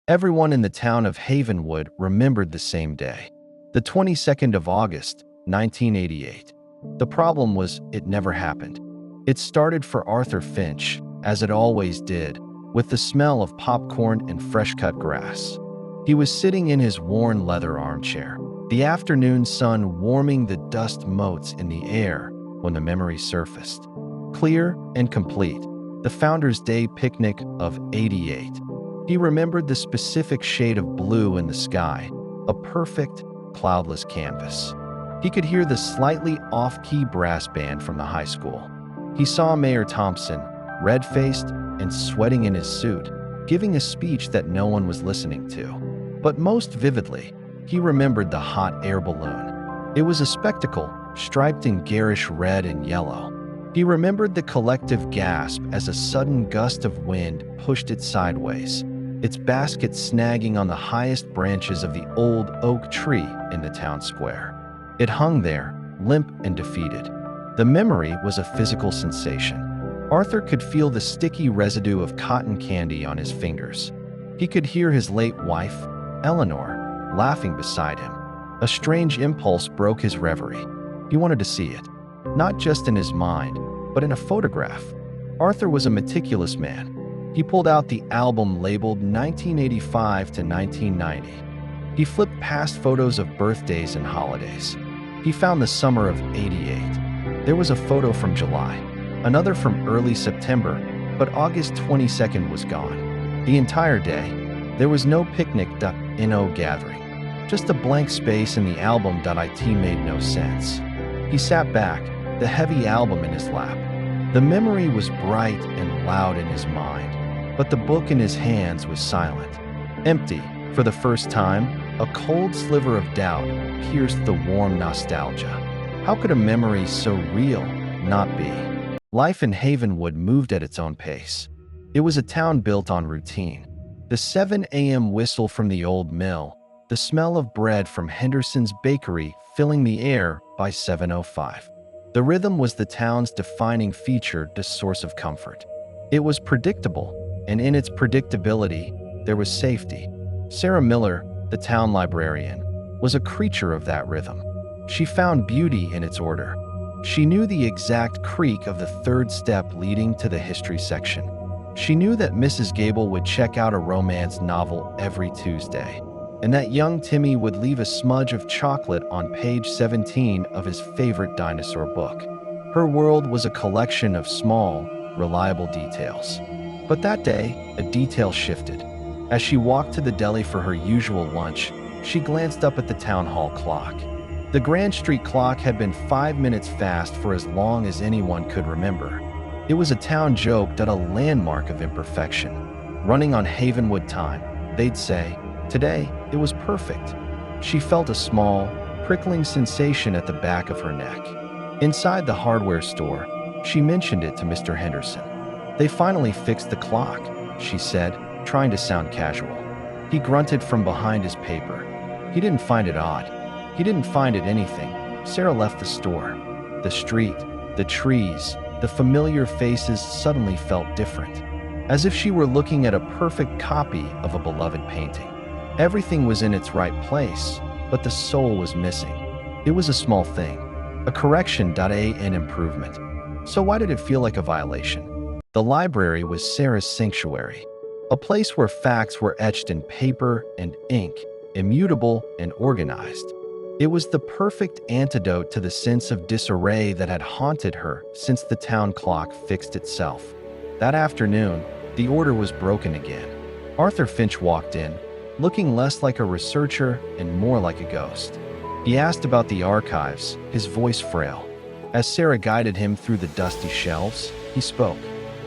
Everyone in the town of Havenwood remembered the same day, the 22nd of August, 1988. The problem was, it never happened. It started for Arthur Finch, as it always did, with the smell of popcorn and fresh-cut grass. He was sitting in his worn leather armchair, the afternoon sun warming the dust motes in the air when the memory surfaced. Clear and complete, the Founders' Day picnic of '88. He remembered the specific shade of blue in the sky, a perfect, cloudless canvas. He could hear the slightly off-key brass band from the high school. He saw Mayor Thompson, red-faced and sweating in his suit, giving a speech that no one was listening to. But most vividly, he remembered the hot air balloon. It was a spectacle, striped in garish red and yellow. He remembered the collective gasp as a sudden gust of wind pushed it sideways, its basket snagging on the highest branches of the old oak tree in the town square. It hung there, limp and defeated. The memory was a physical sensation. Arthur could feel the sticky residue of cotton candy on his fingers. He could hear his late wife, Eleanor, laughing beside him. A strange impulse broke his reverie. He wanted to see it, not just in his mind, but in a photograph. Arthur was a meticulous man. He pulled out the album labeled 1985 to 1990. He flipped past photos of birthdays and holidays. He found the summer of '88. There was a photo from July, another from early September, but August 22nd was gone. The entire day, there was no picnic.no gathering, just a blank space in the album.it made no sense. He sat back, the heavy album in his lap. The memory was bright and loud in his mind, but the book in his hands was silent. Empty, for the first time, a cold sliver of doubt pierced the warm nostalgia. How could a memory so real not be? Life in Havenwood moved at its own pace. It was a town built on routine. The 7 a.m. whistle from the old mill, the smell of bread from Henderson's bakery filling the air by 7:05. The rhythm was the town's defining feature, the source of comfort. It was predictable, and in its predictability, there was safety. Sarah Miller, the town librarian, was a creature of that rhythm. She found beauty in its order. She knew the exact creak of the third step leading to the history section. She knew that Mrs. Gable would check out a romance novel every Tuesday, and that young Timmy would leave a smudge of chocolate on page 17 of his favorite dinosaur book. Her world was a collection of small, reliable details. But that day, a detail shifted. As she walked to the deli for her usual lunch, she glanced up at the town hall clock. The Grand Street clock had been 5 minutes fast for as long as anyone could remember. It was a town joke, that a landmark of imperfection. Running on Havenwood time, they'd say, today, it was perfect. She felt a small, prickling sensation at the back of her neck. Inside the hardware store, she mentioned it to Mr. Henderson. They finally fixed the clock, she said, trying to sound casual. He grunted from behind his paper. He didn't find it odd. He didn't find it anything. Sarah left the store. The street, the trees, the familiar faces suddenly felt different, as if she were looking at a perfect copy of a beloved painting. Everything was in its right place, but the soul was missing. It was a small thing, a correction, an improvement. So why did it feel like a violation? The library was Sarah's sanctuary, a place where facts were etched in paper and ink, immutable and organized. It was the perfect antidote to the sense of disarray that had haunted her since the town clock fixed itself. That afternoon, the order was broken again. Arthur Finch walked in, looking less like a researcher and more like a ghost. He asked about the archives, his voice frail. As Sarah guided him through the dusty shelves, he spoke.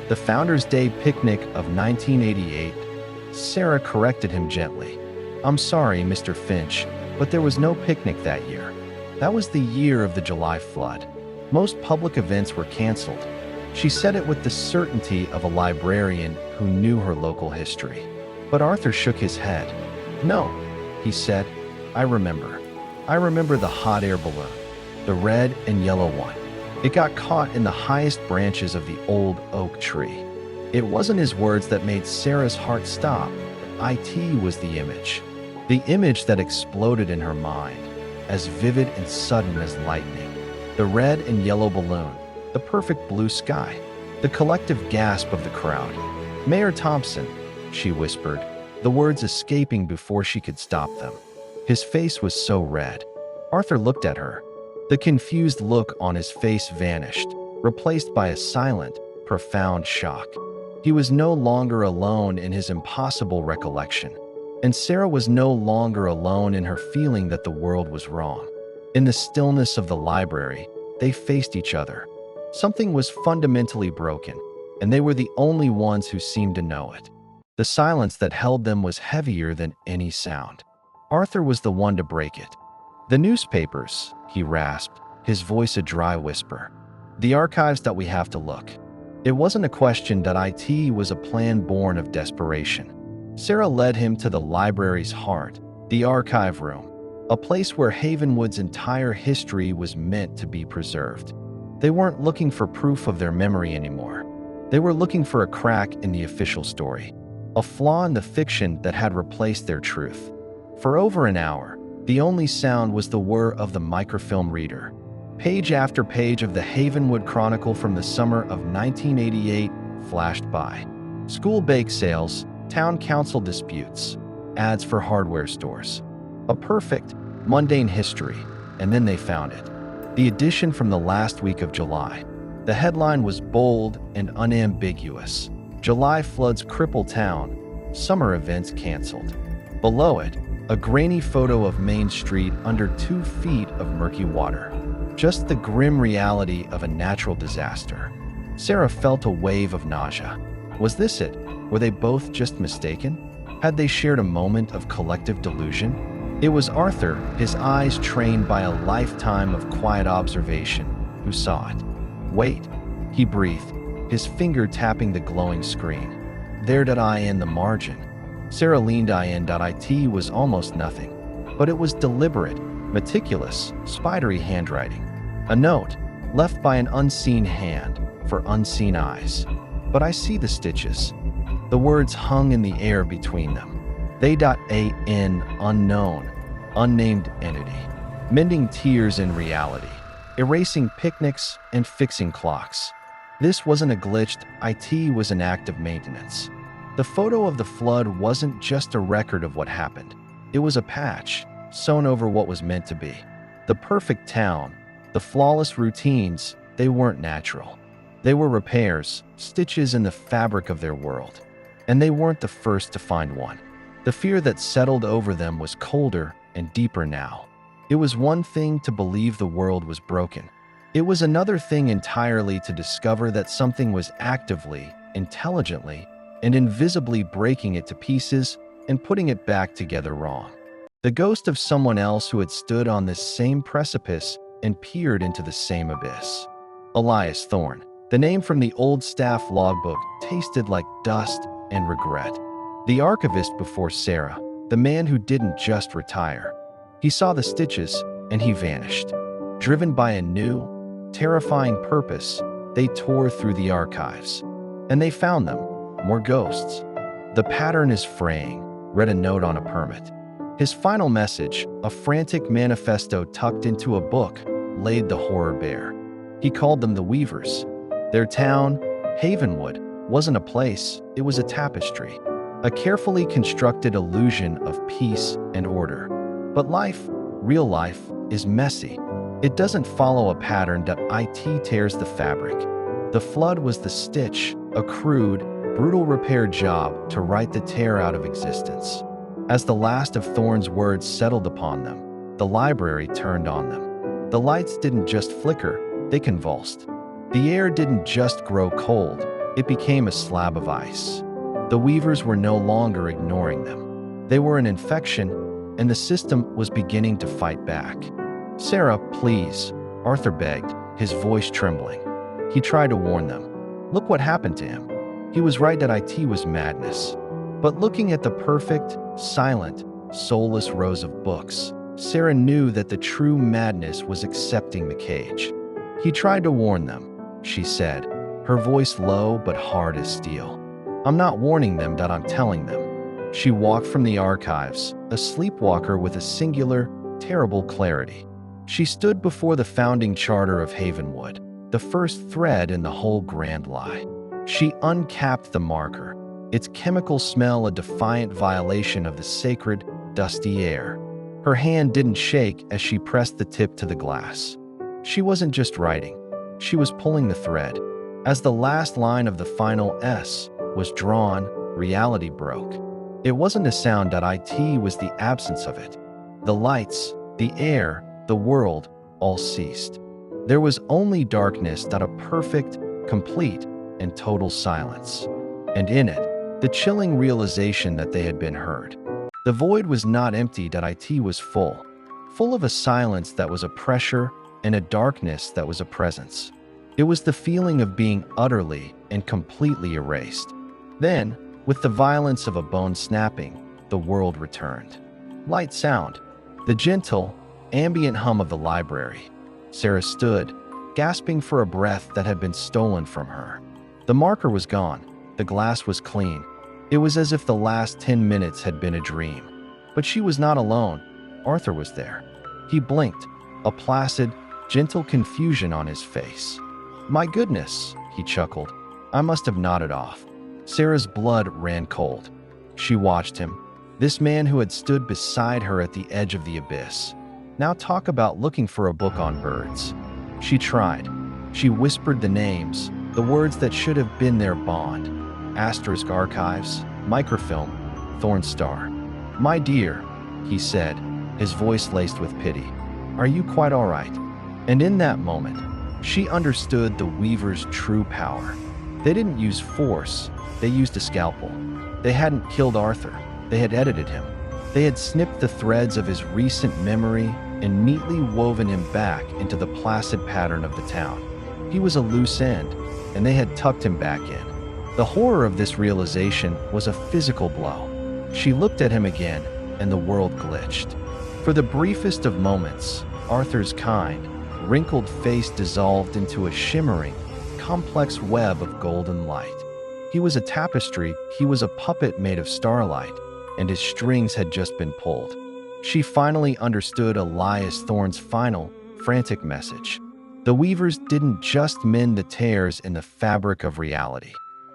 The Founders' Day picnic of 1988. Sarah corrected him gently. I'm sorry, Mr. Finch, but there was no picnic that year. That was the year of the July flood. Most public events were canceled. She said it with the certainty of a librarian who knew her local history. But Arthur shook his head. No, he said, I remember. I remember the hot air balloon, the red and yellow one. It got caught in the highest branches of the old oak tree. It wasn't his words that made Sarah's heart stop. IT was the image. The image that exploded in her mind, as vivid and sudden as lightning. The red and yellow balloon, the perfect blue sky, the collective gasp of the crowd. "Mayor Thompson," she whispered, the words escaping before she could stop them. His face was so red. Arthur looked at her. The confused look on his face vanished, replaced by a silent, profound shock. He was no longer alone in his impossible recollection, and Sarah was no longer alone in her feeling that the world was wrong. In the stillness of the library, they faced each other. Something was fundamentally broken, and they were the only ones who seemed to know it. The silence that held them was heavier than any sound. Arthur was the one to break it. "The newspapers," he rasped, his voice a dry whisper. "The archives that we have to look." It wasn't a question that IT was a plan born of desperation. Sarah led him to the library's heart, the archive room, a place where Havenwood's entire history was meant to be preserved. They weren't looking for proof of their memory anymore. They were looking for a crack in the official story, a flaw in the fiction that had replaced their truth. For over an hour, the only sound was the whir of the microfilm reader. Page after page of the Havenwood Chronicle from the summer of 1988 flashed by. School bake sales, town council disputes, ads for hardware stores. A perfect, mundane history, and then they found it. The edition from the last week of July. The headline was bold and unambiguous. "July floods cripple town, summer events canceled." Below it, a grainy photo of Main Street under 2 feet of murky water. Just the grim reality of a natural disaster. Sarah felt a wave of nausea. Was this it? Were they both just mistaken? Had they shared a moment of collective delusion? It was Arthur, his eyes trained by a lifetime of quiet observation, who saw it. "Wait," he breathed, his finger tapping the glowing screen. There in the margin. Sarah leaned in.it was almost nothing, but it was deliberate, meticulous, spidery handwriting. A note, left by an unseen hand, for unseen eyes. "But I see the stitches." The words hung in the air between them. They.an unknown, unnamed entity. Mending tears in reality. Erasing picnics and fixing clocks. This wasn't a glitch, IT was an act of maintenance. The photo of the flood wasn't just a record of what happened. It was a patch, sewn over what was meant to be. The perfect town, the flawless routines, they weren't natural. They were repairs, stitches in the fabric of their world. And they weren't the first to find one. The fear that settled over them was colder and deeper now. It was one thing to believe the world was broken. It was another thing entirely to discover that something was actively, intelligently, and invisibly breaking it to pieces and putting it back together wrong. The ghost of someone else who had stood on this same precipice and peered into the same abyss. Elias Thorne. The name from the old staff logbook tasted like dust and regret. The archivist before Sarah, the man who didn't just retire. He saw the stitches and he vanished. Driven by a new, terrifying purpose, they tore through the archives. And they found them, more ghosts. "The pattern is fraying," read a note on a permit. His final message, a frantic manifesto tucked into a book, laid the horror bare. He called them the Weavers. Their town, Havenwood, wasn't a place, it was a tapestry. A carefully constructed illusion of peace and order. But life, real life, is messy. It doesn't follow a pattern that IT tears the fabric. The flood was the stitch, a crude, brutal repair job to write the tear out of existence. As the last of Thorne's words settled upon them, the library turned on them. The lights didn't just flicker, they convulsed. The air didn't just grow cold, it became a slab of ice. The Weavers were no longer ignoring them. They were an infection, and the system was beginning to fight back. "Sarah, please," Arthur begged, his voice trembling. He tried to warn them. Look what happened to him. He was right that IT was madness. But looking at the perfect, silent, soulless rows of books, Sarah knew that the true madness was accepting the cage. He tried to warn them, she said, her voice low but hard as steel. "I'm not warning them that I'm telling them. She walked from the archives, a sleepwalker with a singular, terrible clarity. She stood before the founding charter of Havenwood, the first thread in the whole grand lie. She uncapped the marker, its chemical smell a defiant violation of the sacred, dusty air. Her hand didn't shake as she pressed the tip to the glass. She wasn't just writing, she was pulling the thread. As the last line of the final S was drawn, reality broke. It wasn't a sound. It was the absence of it. The lights, the air, the world all ceased. There was only darkness. A perfect, complete, and total silence. And in it, the chilling realization that they had been heard. The void was not empty. It was full. Full of a silence that was a pressure and a darkness that was a presence. It was the feeling of being utterly and completely erased. Then, with the violence of a bone snapping, the world returned. Light sound, the gentle, ambient hum of the library. Sarah stood, gasping for a breath that had been stolen from her. The marker was gone. The glass was clean. It was as if the last 10 minutes had been a dream. But she was not alone. Arthur was there. He blinked, a placid, gentle confusion on his face. "My goodness," he chuckled. "I must have nodded off." Sarah's blood ran cold. She watched him, this man who had stood beside her at the edge of the abyss. Now talk about looking for a book on birds. She tried. She whispered the names, the words that should have been their bond. Asterisk Archives, Microfilm, Thornstar. "My dear," he said, his voice laced with pity. "Are you quite all right?" And in that moment, she understood the Weavers' true power. They didn't use force, they used a scalpel. They hadn't killed Arthur, they had edited him. They had snipped the threads of his recent memory and neatly woven him back into the placid pattern of the town. He was a loose end, and they had tucked him back in. The horror of this realization was a physical blow. She looked at him again, and the world glitched. For the briefest of moments, Arthur's kind, wrinkled face dissolved into a shimmering, complex web of golden light. He was a tapestry, he was a puppet made of starlight, and his strings had just been pulled. She finally understood Elias Thorne's final, frantic message. The Weavers didn't just mend the tears in the fabric of reality.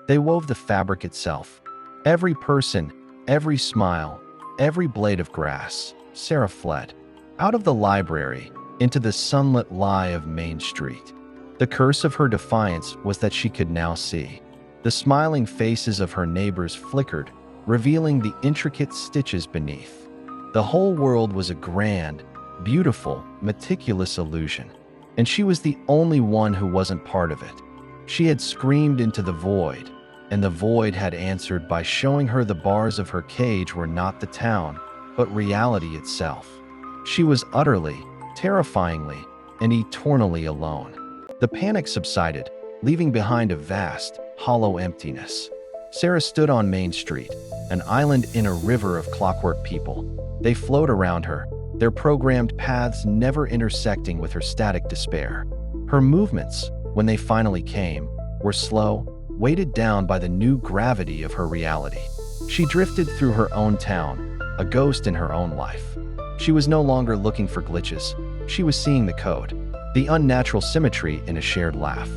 They wove the fabric itself. Every person, every smile, every blade of grass. Sarah fled. Out of the library, into the sunlit lie of Main Street. The curse of her defiance was that she could now see. The smiling faces of her neighbors flickered, revealing the intricate stitches beneath. The whole world was a grand, beautiful, meticulous illusion, and she was the only one who wasn't part of it. She had screamed into the void, and the void had answered by showing her the bars of her cage were not the town, but reality itself. She was utterly, terrifyingly, and eternally alone. The panic subsided, leaving behind a vast, hollow emptiness. Sarah stood on Main Street, an island in a river of clockwork people. They flowed around her, their programmed paths never intersecting with her static despair. Her movements, when they finally came, were slow, weighted down by the new gravity of her reality. She drifted through her own town, a ghost in her own life. She was no longer looking for glitches. She was seeing the code, the unnatural symmetry in a shared laugh,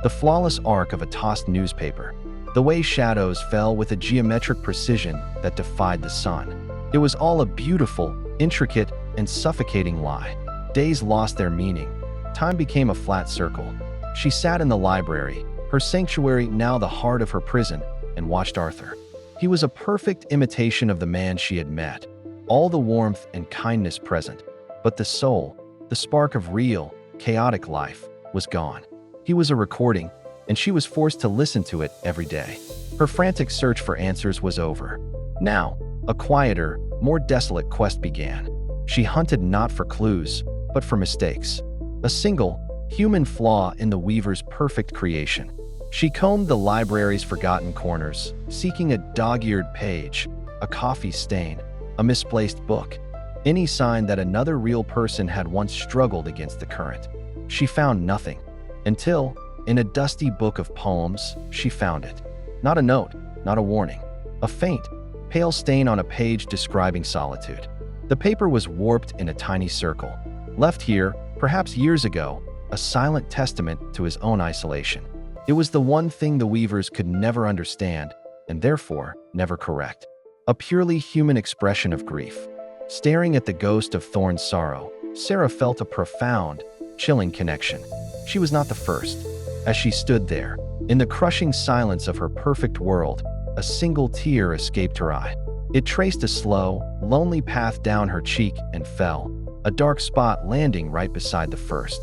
the flawless arc of a tossed newspaper, the way shadows fell with a geometric precision that defied the sun. It was all a beautiful, intricate, and suffocating lie. Days lost their meaning. Time became a flat circle. She sat in the library, her sanctuary now the heart of her prison, and watched Arthur. He was a perfect imitation of the man she had met, all the warmth and kindness present, but the soul, the spark of real, chaotic life, was gone. He was a recording, and she was forced to listen to it every day. Her frantic search for answers was over. Now, a quieter, more desolate quest began. She hunted not for clues, but for mistakes. A single, human flaw in the Weaver's perfect creation. She combed the library's forgotten corners, seeking a dog-eared page, a coffee stain, a misplaced book, any sign that another real person had once struggled against the current. She found nothing, until, in a dusty book of poems, she found it. Not a note, not a warning. A faint, pale stain on a page describing solitude. The paper was warped in a tiny circle. Left here, perhaps years ago, a silent testament to his own isolation. It was the one thing the Weavers could never understand, and therefore never correct. A purely human expression of grief. Staring at the ghost of Thorn's sorrow, Sarah felt a profound, chilling connection. She was not the first. As she stood there, in the crushing silence of her perfect world, a single tear escaped her eye. It traced a slow, lonely path down her cheek and fell, a dark spot landing right beside the first.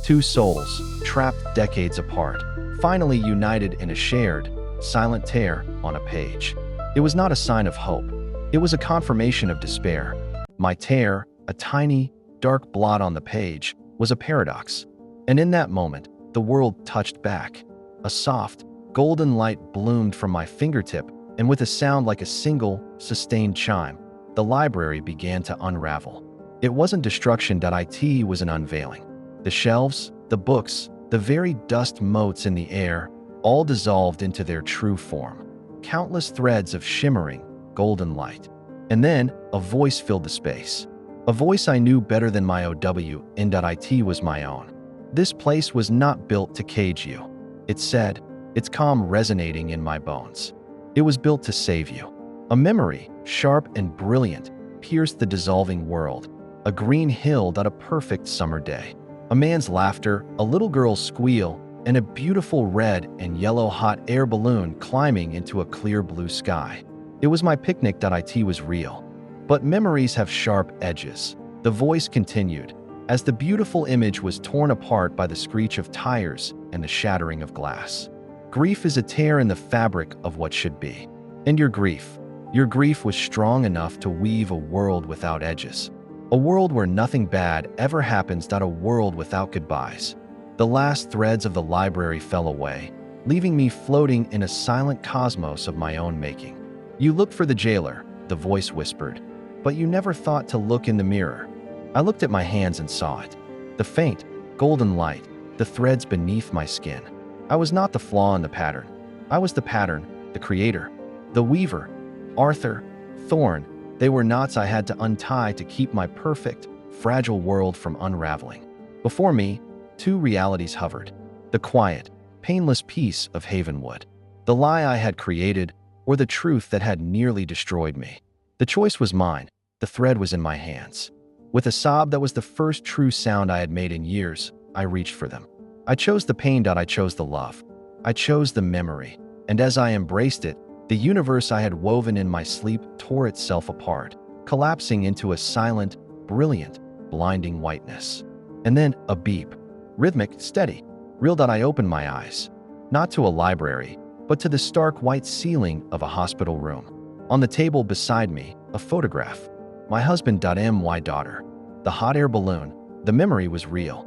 Two souls, trapped decades apart, finally united in a shared, silent tear on a page. It was not a sign of hope. It was a confirmation of despair. My tear, a tiny, dark blot on the page, was a paradox. And in that moment, the world touched back. A soft, golden light bloomed from my fingertip, and with a sound like a single, sustained chime, the library began to unravel. It wasn't destruction. It was an unveiling. The shelves, the books, the very dust motes in the air, all dissolved into their true form. Countless threads of shimmering, golden light. And then, a voice filled the space. A voice I knew better than my OWN.IT was my own. This place was not built to cage you. It said, its calm resonating in my bones. It was built to save you. A memory, sharp and brilliant, pierced the dissolving world. A green hill that a perfect summer day. A man's laughter, a little girl's squeal, and a beautiful red and yellow hot air balloon climbing into a clear blue sky. It was my picnic.IT was real. But memories have sharp edges. The voice continued, as the beautiful image was torn apart by the screech of tires and the shattering of glass. Grief is a tear in the fabric of what should be. And your grief was strong enough to weave a world without edges. A world where nothing bad ever happens. A world without goodbyes. The last threads of the library fell away, leaving me floating in a silent cosmos of my own making. You looked for the jailer, the voice whispered, but you never thought to look in the mirror. I looked at my hands and saw it. The faint, golden light, the threads beneath my skin. I was not the flaw in the pattern. I was the pattern, the creator, the weaver. Arthur, Thorn, they were knots I had to untie to keep my perfect, fragile world from unraveling. Before me, two realities hovered. The quiet, painless peace of Havenwood. The lie I had created, or the truth that had nearly destroyed me. The choice was mine. The thread was in my hands. With a sob that was the first true sound I had made in years, I reached for them. I chose the pain. I chose the love. I chose the memory. And as I embraced it, the universe I had woven in my sleep tore itself apart, collapsing into a silent, brilliant, blinding whiteness. And then a beep. Rhythmic, steady, real. I opened my eyes. Not to a library, but to the stark white ceiling of a hospital room. On the table beside me, a photograph. My husband. My daughter. The hot air balloon. The memory was real.